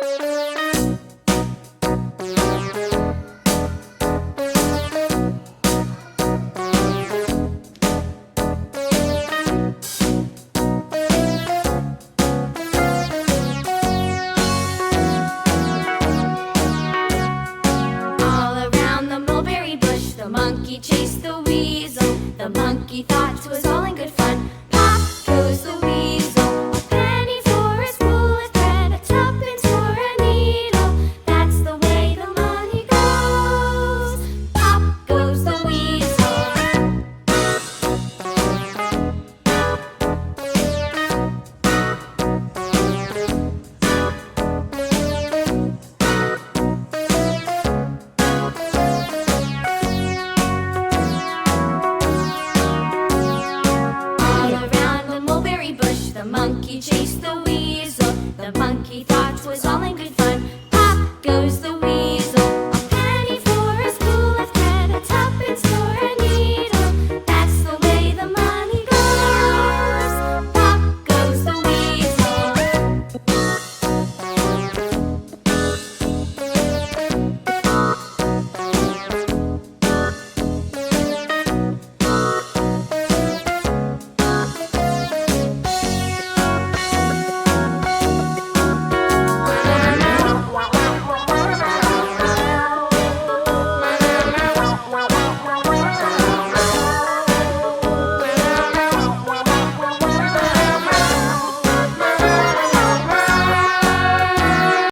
The monkey chased the weasel. The monkey thought 'twas all in good fun. Pop goes the weasel. A penny for a spool of thread, a tuppence for a needle. That's the way the money goes. Pop goes the weasel. The monkey chased the weasel. The monkey thought 'twas all in good fun.